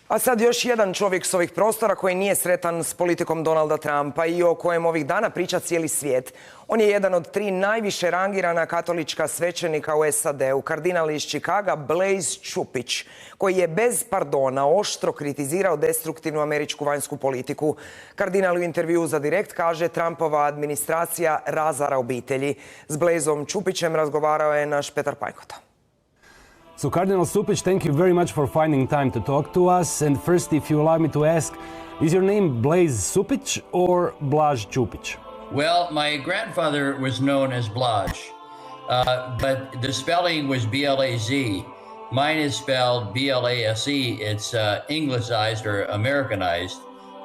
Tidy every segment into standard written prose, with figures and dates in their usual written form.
A sad još jedan čovjek s ovih prostora koji nije sretan s politikom Donalda Trumpa i o kojem ovih dana priča cijeli svijet. On je jedan od 3 najviše rangirana katolička svećenika u SAD-u, kardinal iz Chicaga Blaise Čupić, koji je bez pardona oštro kritizirao destruktivnu američku vanjsku politiku. Kardinal u intervjuu za Direkt kaže Trumpova administracija razara obitelji. S Blaisom Čupićem razgovarao je naš Petar Pajkota. So Cardinal Stupic, thank you very much for finding time to talk to us. And first, if you allow me to ask, is your name Blaise Stupic or Blaž Čupić? Well, my grandfather was known as Blaž, but the spelling was B-L-A-Z. Mine is spelled B-L-A-S-E. It's Anglicized or Americanized,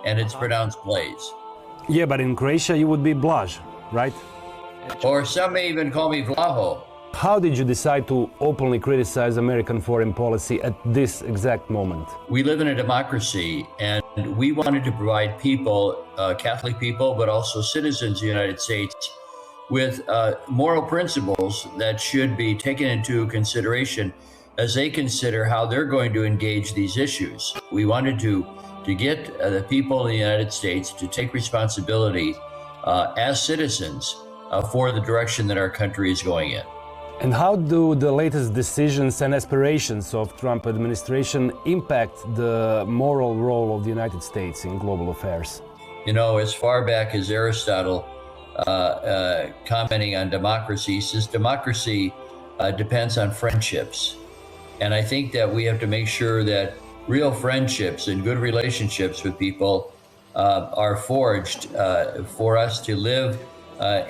and it's pronounced Blaise. Yeah, but in Croatia you would be Blaž, right? Or some may even call me Vlaho. How did you decide to openly criticize American foreign policy at this exact moment? We live in a democracy, and we wanted to provide people, Catholic people, but also citizens of the United States, with moral principles that should be taken into consideration as they consider how they're going to engage these issues. We wanted to get the people in the United States to take responsibility as citizens for the direction that our country is going in. And how do the latest decisions and aspirations of Trump administration impact the moral role of the United States in global affairs? You know, as far back as Aristotle, commenting on democracy, says democracy depends on friendships. And I think that we have to make sure that real friendships and good relationships with people are forged for us to live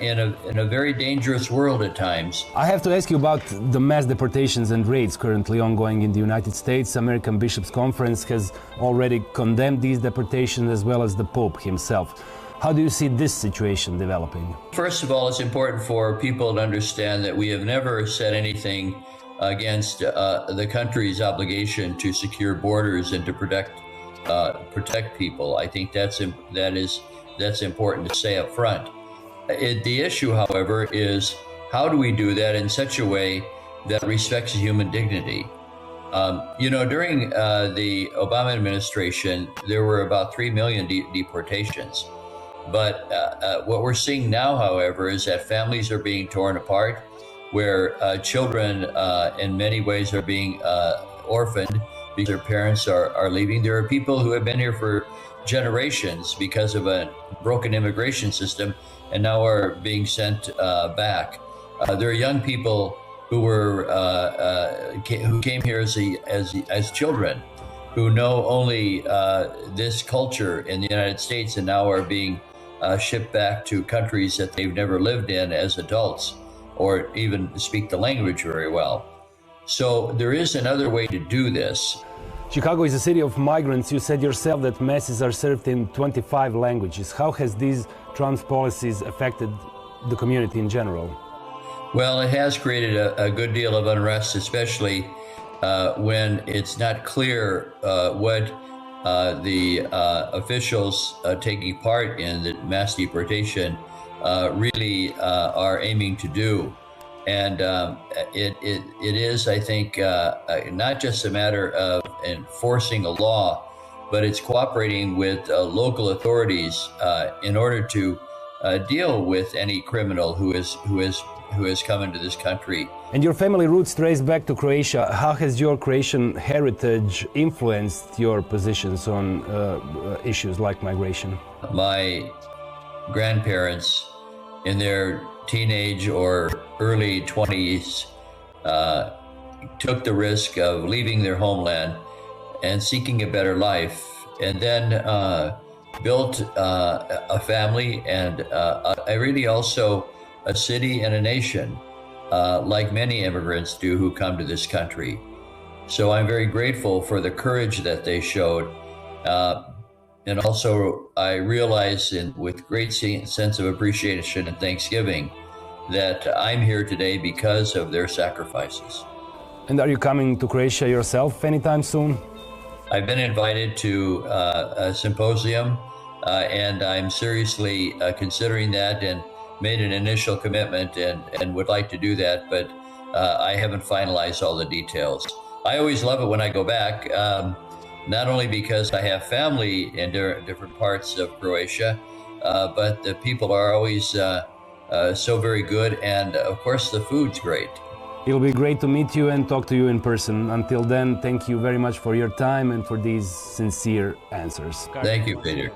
in a very dangerous world at times. I have to ask you about the mass deportations and raids currently ongoing in the United States. American Bishops' Conference has already condemned these deportations, as well as the Pope himself. How do you see this situation developing? First of all, it's important for people to understand that we have never said anything against the country's obligation to secure borders and to protect people. I think that's important to say up front. The issue, however, is how do we do that in such a way that respects human dignity? You know, during the Obama administration, there were about 3 million deportations. But what we're seeing now, however, is that families are being torn apart, where children in many ways are being orphaned because their parents are leaving. There are people who have been here for generations because of a broken immigration system and now are being sent back. There are young people who came here as children, who know only this culture in the United States and now are being shipped back to countries that they've never lived in as adults or even speak the language very well. So there is another way to do this. Chicago is a city of migrants. You said yourself that masses are served in 25 languages. How has these Trump's policies affected the community in general? Well, it has created a good deal of unrest, especially when it's not clear what the officials taking part in the mass deportation really are aiming to do. And it is, I think, not just a matter of enforcing a law, but it's cooperating with local authorities in order to deal with any criminal who has come into this country. And your family roots trace back to Croatia. How has your Croatian heritage influenced your positions on issues like migration? My grandparents, in their teenage or early 20s, took the risk of leaving their homeland and seeking a better life, and then built a family and really also a city and a nation, like many immigrants do who come to this country. So I'm very grateful for the courage that they showed. And also I realize with great sense of appreciation and thanksgiving that I'm here today because of their sacrifices. And are you coming to Croatia yourself anytime soon? I've been invited to a symposium and I'm seriously considering that and made an initial commitment and would like to do that, but I haven't finalized all the details. I always love it when I go back. not only because I have family in different parts of Croatia, but the people are always so very good, and of course the food's great. It'll be great to meet you and talk to you in person. Until then, thank you very much for your time and for these sincere answers. Thank you, Peter.